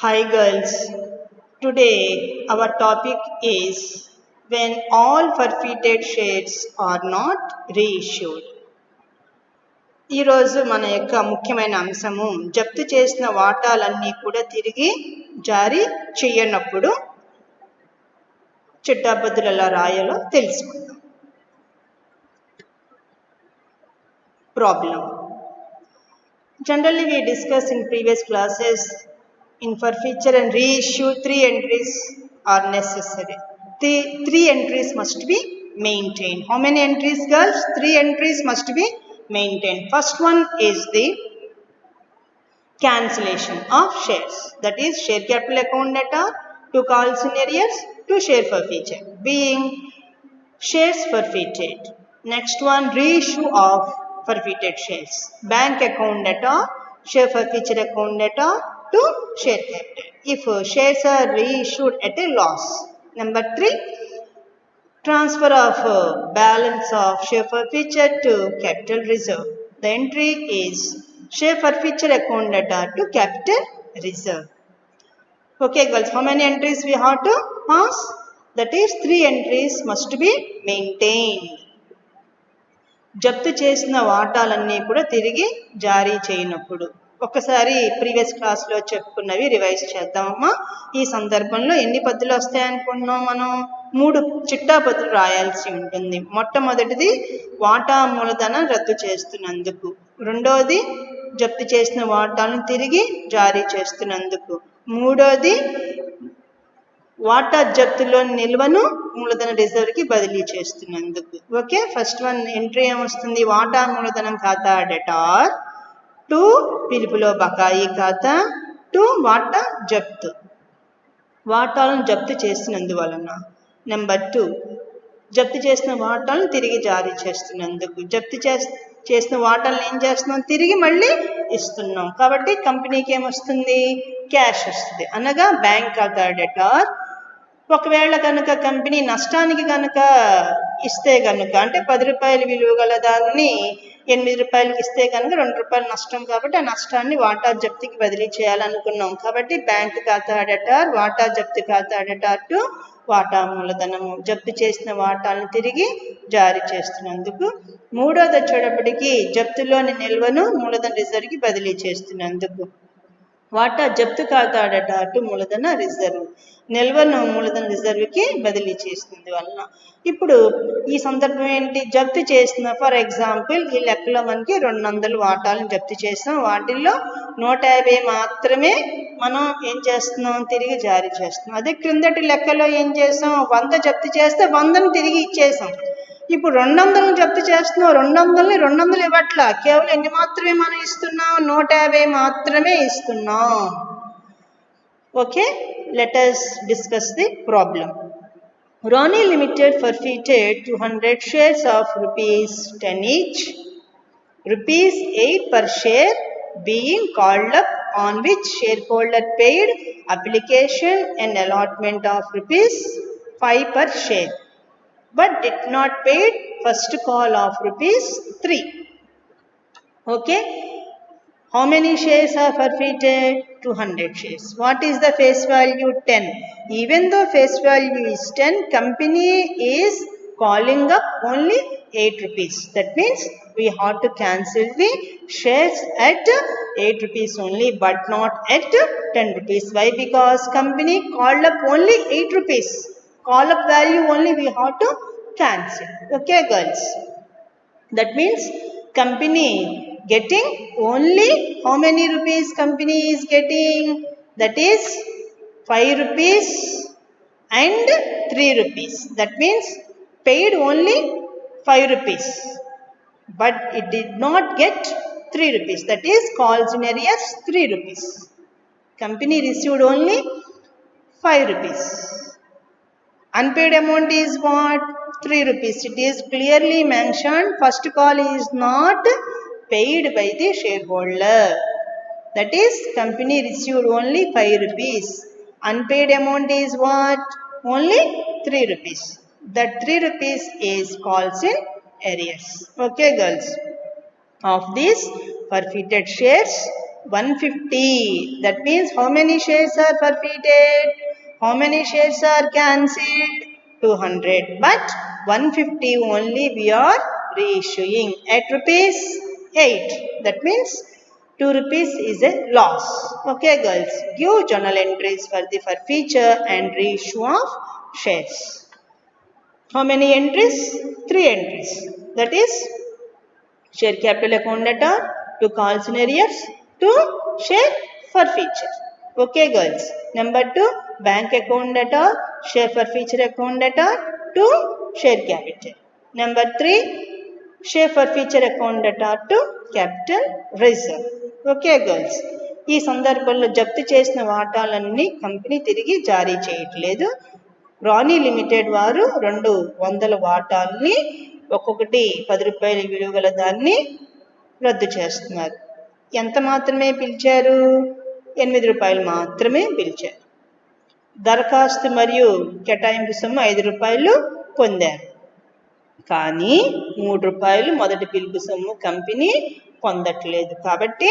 Hi girls, today our topic is when all forfeited shares are not reissued. ఈరోజు మన యొక్క ముఖ్యమైన అంశము జప్తు చేసిన వాటాలన్నీ కూడా తిరిగి జారీ చేయనప్పుడు చిట్టాబద్దులు ఎలా రాయాలో తెలుసుకుందాం. Problem. Generally we discussed in previous classes in forfeiture and reissue 3 entries are necessary. The 3 entries must be maintained. How many entries girls? 3 entries must be maintained. First one is the cancellation of shares. That is share capital account data, 2 calls in arrears, 2 share forfeiture being shares forfeited. Next one, reissue of forfeited shares. Bank account data, share forfeiture account data to share capital. If shares are reissued at a loss. Number 3, transfer of balance of share forfeiture to capital reserve. The entry is share forfeiture account data to capital reserve. Okay girls, how many entries we have to pass? That is 3 entries must be maintained. జప్తు చేసిన వాటాలన్నీ కూడా తిరిగి జారీ చేయనప్పుడు ఒక్కసారి previous క్లాస్లో చెప్పుకున్నవి revise చేద్దామమ్మా. ఈ సందర్భంలో ఎన్ని పద్ధతులు వస్తాయనుకుంటున్నాం మనం? 3 చిట్టా పద్ధతులు రాయాల్సి ఉంటుంది. మొట్టమొదటిది వాటా మూలధనం రద్దు చేస్తున్నందుకు, రెండోది జప్తు చేసిన వాటాలను తిరిగి జారీ చేస్తున్నందుకు, మూడోది వాటా జప్తులోని నిల్వను మూలధన రిజర్వ్కి బదిలీ చేస్తున్నందుకు. ఓకే, ఫస్ట్ వన్ ఎంట్రీ ఏమొస్తుంది? వాటా మూలధనం ఖాతా డెటార్, 2 పిలుపులో బకాయి ఖాతా, 2 వాటా జప్తు, వాటాలను జప్తు చేసినందువలన. నెంబర్ 2 జప్తు చేసిన వాటాలను తిరిగి జారీ చేస్తున్నందుకు. జప్తు చేసిన వాటాలను ఏం చేస్తున్నాం? తిరిగి మళ్ళీ ఇస్తున్నాం. కాబట్టి కంపెనీకి ఏమొస్తుంది? క్యాష్ వస్తుంది, అనగా బ్యాంక్ ఖాతా డెటార్. ఒకవేళ కనుక కంపెనీ నష్టానికి కనుక ఇస్తే కనుక, అంటే 10 రూపాయల విలువ గల దాన్ని 8 రూపాయలకి ఇస్తే కనుక 2 రూపాయలు నష్టం, కాబట్టి ఆ నష్టాన్ని వాటా జప్తికి బదిలీ చేయాలనుకున్నాం. కాబట్టి బ్యాంక్ ఖాతా డెటార్, వాటా జప్తు ఖాతా డెటార్ టు వాటా మూలధనము, జప్తు చేసిన వాటాలను తిరిగి జారీ చేస్తున్నందుకు. మూడోది వచ్చేటప్పటికి జప్తులోని నిల్వను మూలధన రిజర్వ్కి బదిలీ చేస్తున్నందుకు. వాటా జప్తు ఖాతా డెటార్ టు మూలధన రిజర్వ్, నిల్వను మూలధన రిజర్వ్కి బదిలీ చేస్తుంది వలన. ఇప్పుడు ఈ సందర్భం ఏంటి? జప్తు చేసిన, ఫర్ ఎగ్జాంపుల్ ఈ లెక్కలో మనకి 200 వాటాలను జప్తు చేసాం. వాటిల్లో 150 మాత్రమే మనం ఏం చేస్తున్నాం? తిరిగి జారీ చేస్తున్నాం. అదే క్రిందటి లెక్కలో ఏం చేసాం? 100 జప్తు చేస్తే 100ను తిరిగి ఇచ్చేసాం. ఇప్పుడు 200ను జప్తు చేస్తున్నాం, 200ని 200 ఇవ్వట్లా, కేవలం ఎన్ని మాత్రమే మనం ఇస్తున్నాం? 150 మాత్రమే ఇస్తున్నాం. Okay, let us discuss the problem. Roni Limited forfeited 200 shares of rupees 10 each, rupees 8 per share being called up, on which shareholder paid application and allotment of rupees 5 per share, but did not pay first call of rupees 3. Okay, how many shares are forfeited? 200 shares. What is the face value? 10. Even though face value is 10, company is calling up only 8 rupees. That means we have to cancel the shares at 8 rupees only, but not at 10 rupees. Why? Because company called up only 8 rupees. Call up value only we have to cancel. Okay girls, that means company getting only how many rupees? Company is getting, that is 5 rupees and 3 rupees. That means paid only 5 rupees, but it did not get 3 rupees. That is calls in arrears 3 rupees. Company received only 5 rupees. Unpaid amount is what? 3 rupees. It is clearly mentioned, first call is not paid by the shareholder. That is company received only 5 rupees. Unpaid amount is what? Only 3 rupees. That 3 rupees is calls in arrears. Okay girls, of these forfeited shares, 150. That means how many shares are forfeited? How many shares are cancelled? 200. But 150 only we are reissuing at rupees 8. That means 2 rupees is a loss. Okay girls, give journal entries for the forfeiture and reissue of shares. How many entries? 3 entries. That is share capital account data, to calls in arrears, to share forfeiture. Okay girls. Number 2, bank account data, share forfeiture account data, to share capital. Number 3, share forfeiture account data to capital reserve. Okay girls, ఈ సందర్భంలో జప్తు చేసిన వాటాలన్నీ company తిరిగి జారీ చేయట్లేదు. రాణి limited వారు 200 వాటాల్ని ఒక్కొక్కటి 10 రూపాయల విలువ గల దాన్ని రద్దు చేస్తున్నారు. ఎంత మాత్రమే పిలిచారు? 8 రూపాయలు మాత్రమే పిలిచారు. దరఖాస్తు మరియు కేటాయింపు సొమ్ము 5 రూపాయలు పొందారు. కానీ 3 రూపాయలు మొదటి పిలుపు సొమ్ము కంపెనీ పొందట్లేదు. కాబట్టి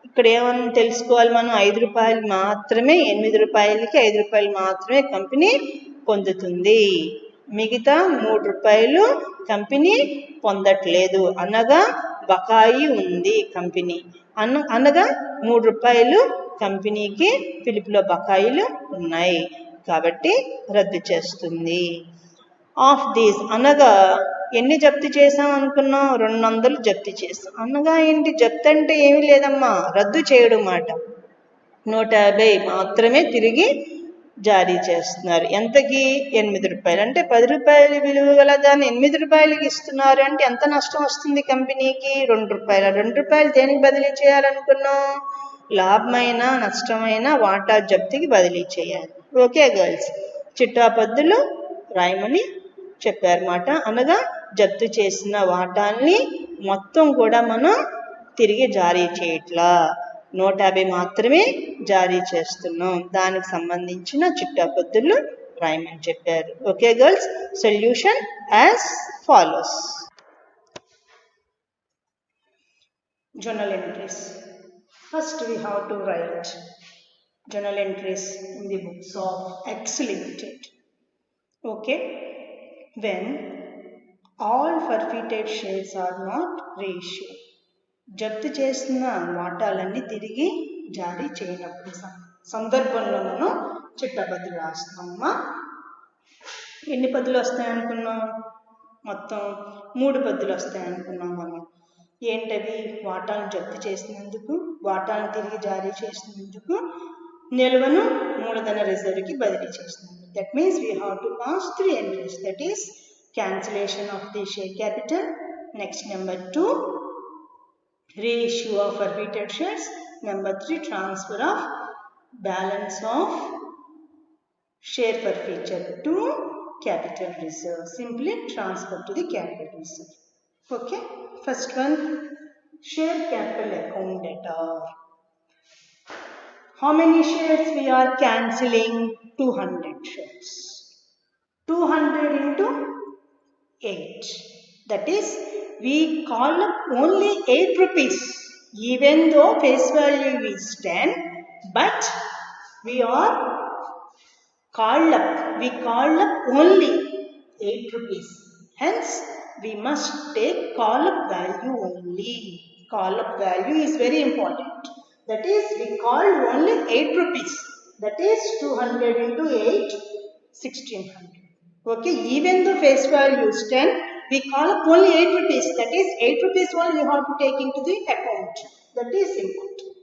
ఇక్కడ ఏమని తెలుసుకోవాలి మనం? 5 రూపాయలు మాత్రమే, 8 రూపాయలకి 5 రూపాయలు మాత్రమే కంపెనీ పొందుతుంది. మిగతా 3 రూపాయలు కంపెనీ పొందట్లేదు. అనగా బకాయి ఉంది కంపెనీ. అనగా 3 రూపాయలు కంపెనీకి పిలుపులో బకాయిలు ఉన్నాయి. కాబట్టి రద్దు చేస్తుంది. ఆఫ్ దీస్ అనగా ఎన్ని జప్తు చేసాం అనుకున్నాం? 200 జప్తు చేసాం. అనగా ఏంటి? జప్తు అంటే ఏమీ లేదమ్మా, రద్దు చేయడం మాట. 150 మాత్రమే తిరిగి జారీ చేస్తున్నారు. ఎంతకి? 8 రూపాయలు. అంటే 10 రూపాయలు విలువ గల దాన్ని 8 రూపాయలకి ఇస్తున్నారు అంటే ఎంత నష్టం వస్తుంది కంపెనీకి? 2 రూపాయలు. 2 రూపాయలు దేనికి బదిలీ చేయాలనుకున్నాం? లాభమైన నష్టమైన వాటా జప్తుకి బదిలీ చేయాలి. ఓకే గర్ల్స్, చిట్టాపద్దులు రాయమని చెప్పారన్నమాట. అనగా జప్తు చేసిన వాటాల్ని మొత్తం కూడా మనం తిరిగి జారీ చేయట్లా, 150 మాత్రమే జారీ చేస్తున్నాం. దానికి సంబంధించిన చిట్టాపద్దులు రాయమని చెప్పారు. Okay girls, solution as follows. Journal entries. First we have to write journal entries in the books of X Limited. Okay, when all forfeited shares are not reissued. జప్తు చేసిన వాటాలన్నీ తిరిగి జారీ చేయనప్పుడు సందర్భంలో మనం చిట్టపద్దులు రాస్తామమ్మా. ఎన్ని పద్దులు వస్తాయనుకున్నాం? మొత్తం 3 పద్దులు వస్తాయనుకున్నాం మనం. ఏంటవి? వాటాలను జప్తు చేసినందుకు, వాటాలను తిరిగి జారీ చేసినందుకు, నిల్వను మూలధన రిజర్వ్కి బదిలీ చేసినందుకు. That means we have to pass 3 entries. That is cancellation of the share capital. Next, number 2, reissue of forfeited shares. Number 3, transfer of balance of share forfeiture to capital reserve. Simply transfer to the capital reserve. Okay. First one, share capital account debtor. How many shares we are cancelling? 200 shares. 200 into 8. That is, we call up only 8 rupees. Even though face value is 10, but we are called up. We call up only 8 rupees. Hence, we must take call up value only. Call up value is very important. That is, we called only 8 rupees. That is 200 into 8, 1600. Okay, even though face value is 10, we call up only 8 rupees. That is 8 rupees only you have to take into the account. That is important.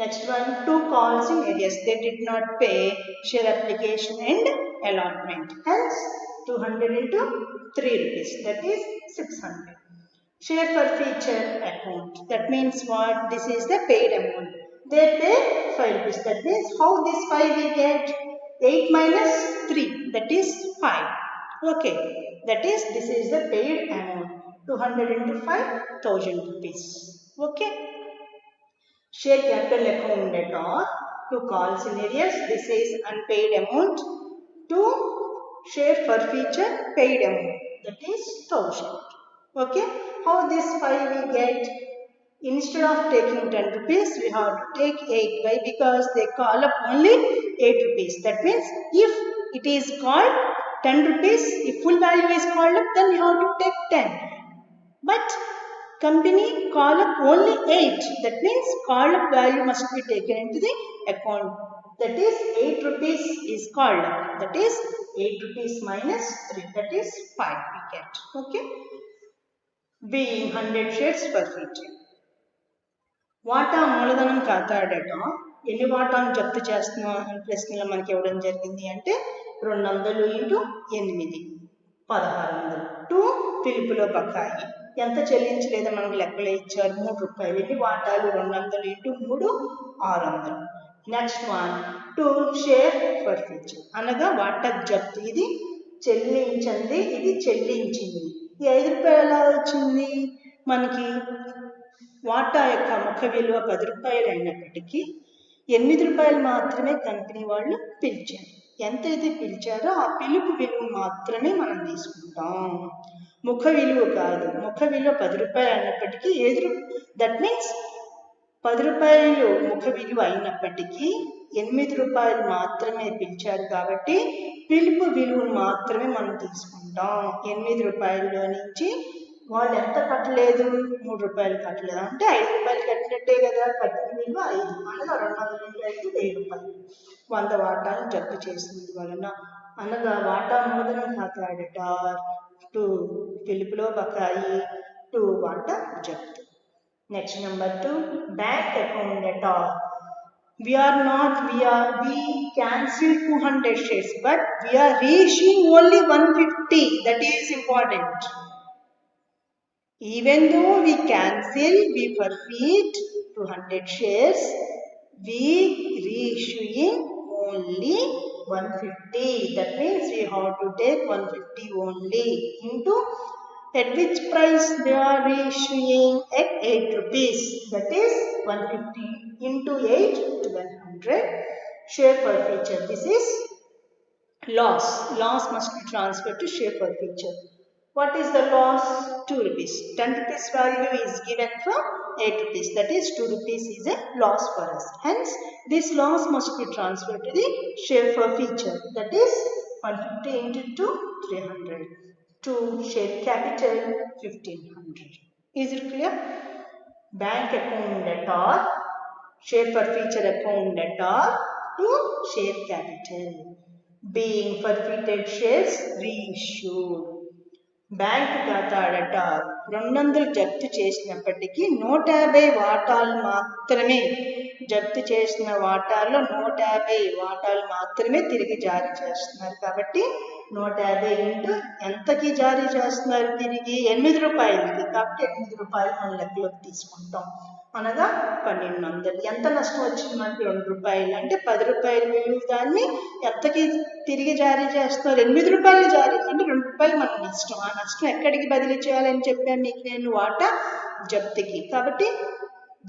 Next one, 2 calls in arrears. They did not pay share application and allotment. Hence, 200 into 3 rupees. That is 600. Share forfeiture account. That means what? This is the paid amount. They pay 5 rupees. That means how this 5 we get? 8 minus 3. That is 5. Okay. That is, this is the paid amount. 200 into 5, 1000 rupees. Okay. Share capital account debtor, 2 calls in arrears. This is unpaid amount. 2 share forfeiture paid amount. That is 1000. Okay. How this 5 we get? Instead of taking 10 rupees, we have to take 8. Why? Because they call up only 8 rupees. That means if it is called 10 rupees, if full value is called up, then we have to take 10. But company call up only 8. That means call up value must be taken into the account. That is 8 rupees is called up. That is 8 rupees minus 3. That is 5 we get. Okay. Being 100 shares per feet. వాటా మూలధనం ఖాతా data ఎన్ని వాటాను జప్తు చేస్తున్నా ప్రశ్నలో మనకి ఇవ్వడం జరిగింది అంటే 200 ఇంటూ 8 1600. 2 పిలుపులో బకాయి ఎంత చెల్లించలేదో మనకు లెక్కలే ఇచ్చారు 3 రూపాయలు. ఎన్ని వాటాలు 200 into 3 600. Next one 2 share for future అనగా వాటా జప్తు. ఇది చెల్లించింది, ఇది చెల్లించింది. ఈ 5 రూపాయలు ఎలా వచ్చింది మనకి? వాటా యొక్క ముఖ విలువ 10 రూపాయలు అయినప్పటికీ 8 రూపాయలు మాత్రమే కంపెనీ వాళ్ళు పిలిచారు. ఎంతైతే పిలిచారో ఆ పిలుపు విలువ మాత్రమే మనం తీసుకుంటాం, ముఖ విలువ కాదు. ముఖ విలువ 10 రూపాయలు అయినప్పటికీ దట్ మీన్స్ 10 రూపాయలు ముఖ విలువ అయినప్పటికీ 8 రూపాయలు మాత్రమే పిలిచారు కాబట్టి పిలుపు విలువ మాత్రమే మనం తీసుకుంటాం. 8 రూపాయల్లో నుంచి వాళ్ళు ఎంత కట్టలేదు? 3 రూపాయలు కట్టలేదు అంటే 5 రూపాయలు కట్టినట్టే కదా. కట్టిన విలువ 5 అనగా 200 5 1000 రూపాయలు. 100 వాటాను జప్తు చేసినందు వలన అనగా వాటా మూలధనం ఖాతా డేటార్ 2 పిలుపులో బకాయి 2 వాటా జప్తు. Next number 2 bank account debtor. We cancel 200 shares but we are reissuing only 150. That is important. Even though we cancel, we forfeit 200 shares, we reissuing only 150. That means we have to take 150 only into at which price they are reissuing? At 8 rupees. That is 150 into 8 1200 share per feature. This is loss. Loss must be transferred to share per feature. What is the loss? 2 rupees. 10 rupees value is given for 8 rupees. That is 2 rupees is a loss for us. Hence, this loss must be transferred to the share for feature. That is 150 into 2, 300. To share capital 1500. Is it clear? Bank account debtor, share for feature account debtor to share capital. Being forfeited shares reissued. Bank ఖాతా debtor 200 జప్తు చేసినప్పటికీ 150 వాటాలు మాత్రమే జప్తు చేసిన వాటాల్లో 150 వాటాలు మాత్రమే తిరిగి జారీ చేస్తున్నారు. కాబట్టి 150 ఇంటూ ఎంతకి జారీ చేస్తున్నారు? తిరిగి 8 రూపాయలకి. కాబట్టి 8 రూపాయలు మనం లెక్కలోకి తీసుకుంటాం అనగా 1200. ఎంత నష్టం వచ్చింది మనకి? 2 రూపాయలు. అంటే 10 రూపాయలు విలువ దాన్ని ఎంతకి తిరిగి జారీ చేస్తున్నారు? 8 రూపాయలు జారీ అంటే 2 రూపాయలు మనకు నష్టం. ఆ నష్టం ఎక్కడికి బదిలీ చేయాలని చెప్పాను మీకు నేను? వాటా జప్తుకి. కాబట్టి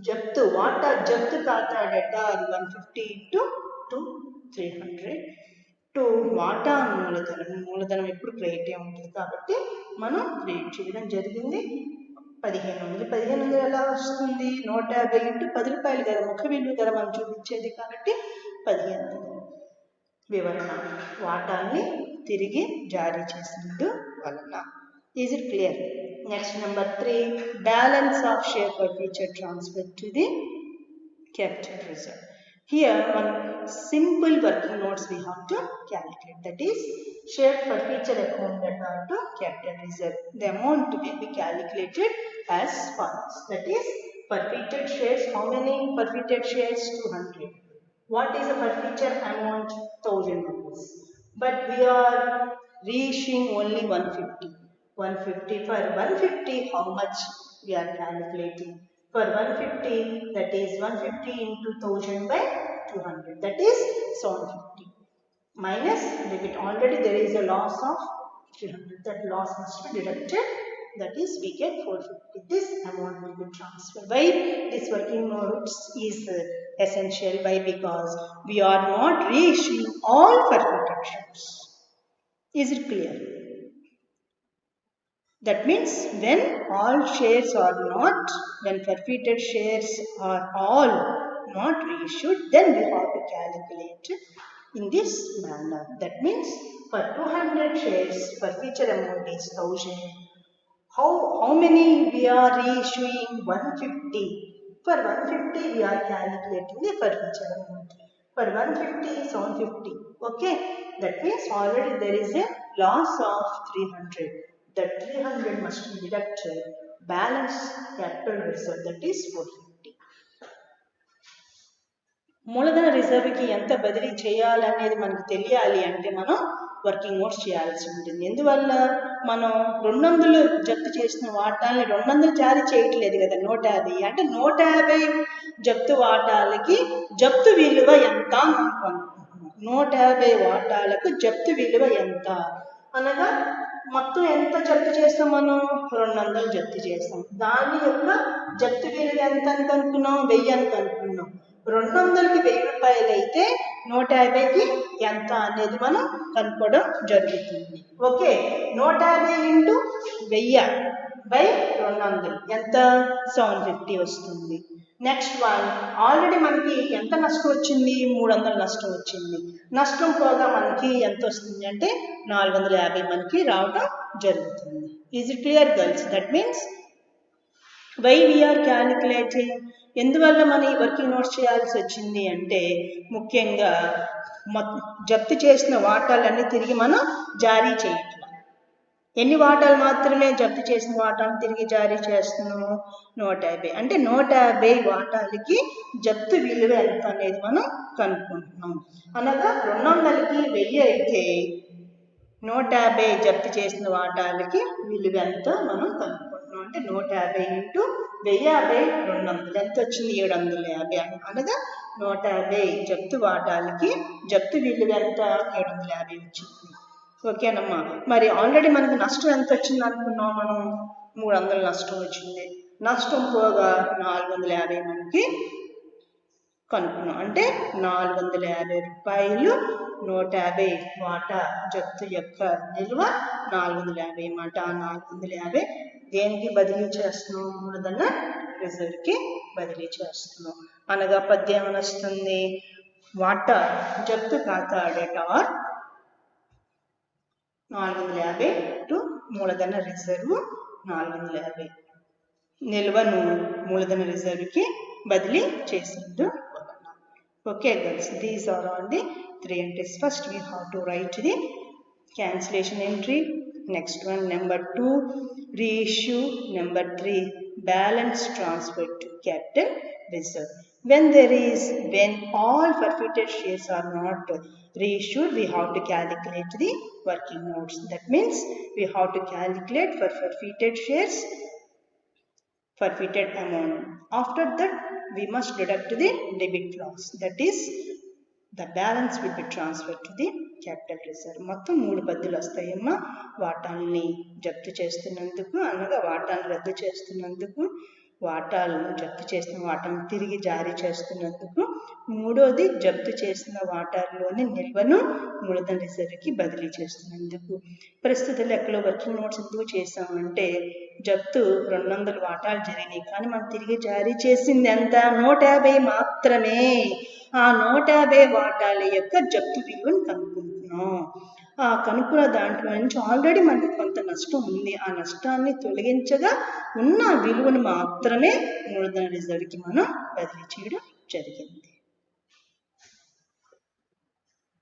జప్తు వాటా జప్తు ఖాతా డేటార్ 150 into 2 300. 2 వాటా మూలధనం ఎప్పుడు క్రెడిట్ ఉంటుంది కాబట్టి మనం క్రెడిట్ చేయడం జరిగింది. 1500 ఎలా వస్తుంది? 150 ఇంటూ 10 రూపాయలు కదా, ముఖ విలువ కదా మనం చూపించేది. కాబట్టి 1500 వివరణ వాటాన్ని తిరిగి జారీ చేసినందు వలన. Is it clear? Next number 3 balance of share for future transfer to the capital reserve. Here one simple working notes we have to calculate. That is share for future account debtor to capital reserve. The amount to be calculated as follows. That is forfeited shares. How many forfeited shares? 200. What is the forfeiture amount? 1000 rupees. But we are reissuing only 150. 150 for 150. How much we are calculating? For 150, that is 150 into 1000 by 200. That is 750. Minus debit. Already there is a loss of 300. That loss must be deducted. That is we get 450. This amount will be transferred. Why this working notes is essential? Why? Because we are not reissuing all forfeited shares. Is it clear? That means when all shares are not, when forfeited shares are all not reissued, then we have to calculate in this manner. That means for 200 shares, forfeiture amount is 1000. How many we are reissuing? 150. For 150 we are calculating the forfeiture amount. For 150 750. Okay. That means already there is a loss of 300. That 300 must be deducted. Balance capital reserve, that is 450. మూలధన రిజర్వ్కి ఎంత బదిలీ చేయాలనేది మనకు తెలియాలి అంటే మనం working notes చేయాల్సి ఉంటుంది. ఎందువల్ల మనం 200 జప్తు చేసిన వాటాలని 200 జారీ చేయట్లేదు కదా, 150. అంటే 150 జప్తు వాటాలకి జప్తు విలువ ఎంత అనుకుంటున్నాం. 150 వాటాలకు జప్తు విలువ ఎంత అనగా మొత్తం ఎంత జప్తు చేస్తాం మనం? 200 జప్తు చేస్తాం. దాని యొక్క జప్తు విలువ ఎంత అని కనుక్కున్నాం? 1000 అని కనుక్కున్నాం. 200కి 1000 రూపాయలు అయితే 150కి ఎంత అనేది మనం కనుక్కోవడం జరుగుతుంది. ఓకే. 150 ఇంటూ 1000 బై 200 ఎంత? 750 వస్తుంది. నెక్స్ట్ వన్, ఆల్రెడీ మనకి ఎంత నష్టం వచ్చింది? 300 నష్టం వచ్చింది. నష్టం పోగా మనకి ఎంత వస్తుంది అంటే 450 మనకి రావడం జరుగుతుంది. Is it clear girls? That means why we are calculating. ఎందువల్ల మనం ఈ వర్కింగ్ నోట్స్ చేయాల్సి వచ్చింది అంటే ముఖ్యంగా జప్తు చేసిన వాటాలన్నీ తిరిగి మనం జారీ చేయట్లేదు. ఎన్ని వాటాలు మాత్రమే జప్తు చేసిన వాటాలను తిరిగి జారీ చేస్తున్నాము? 150. అంటే 150 వాటాలకి జప్తు విలువ ఎంత అనేది మనం కనుక్కుంటున్నాం. అనగా 200కి 1000 అయితే 150 జప్తు చేసిన వాటాలకి విలువ ఎంత మనం కనుక్కుంటున్నాం. అంటే 150 ఇంటూ 1000/200 ఎంత వచ్చింది? 750. అనగా 150 జప్తు వాటాలకి జప్తు విలువ ఎంత? 750 వచ్చింది. ఓకేనమ్మా. మరి ఆల్రెడీ మనకు నష్టం ఎంత వచ్చింది అనుకున్నాం? మనం 300 నష్టం వచ్చింది. నష్టం పోగా 450 మనకి కనుక్కున్నాం. అంటే 450 రూపాయలు 150 వాటా జప్తు యొక్క నిల్వ 450 మాట. 450 దేనికి బదిలీ చేస్తున్నాం? మూలధన రిజర్వ్కి బదిలీ చేస్తున్నాం. అనగా పద్యం ఏమని వస్తుంది? వాటా జప్తు ఖాతా డెటార్ 450 టు మూలధన రిజర్వ్ 450 నిల్వను మూలధన రిజర్వ్కి బదిలీ చేసిండు. Okay girls, these are all the 3 entries. First we have to write the cancellation entry. Next one, number 2 reissue. Number 3 balance transferred to capital reserve. When all forfeited shares are not reissued, we have to calculate the working notes. That means we have to calculate for forfeited shares forfeited amount. After that we must deduct the debit loss. That is the balance will be transferred to the capital reserve. మొత్తం 3 పద్ధతులు వస్తాయమ్మా. వాటాలని జప్తు చేస్తున్నందుకు, అనగా వాటాలను రద్దు చేస్తున్నందుకు, వాటాలను జప్తు చేసిన వాటాలను తిరిగి జారీ చేస్తున్నందుకు, మూడోది జప్తు చేసిన వాటాల్లోని నిల్వను మూలధన రిజర్వ్కి బదిలీ చేస్తున్నందుకు. ప్రస్తుత లెక్కలో వర్కింగ్ నోట్స్ ఎందుకు చేసామంటే జప్తు 200 వాటాలు జరిగినాయి, కానీ మనం తిరిగి జారీ చేసింది ఎంత? 150 మాత్రమే. ఆ 150 వాటాల యొక్క జప్తు విలువను కనుక్కుంటున్నాం. ఆ కనుక్కున్న దాంట్లో నుంచి ఆల్రెడీ మనకు కొంత నష్టం ఉంది. ఆ నష్టాన్ని తొలగించగా ఉన్న విలువను మాత్రమే మూలధన రిజర్వ్కి మనం బదిలీ చేయడం జరిగింది.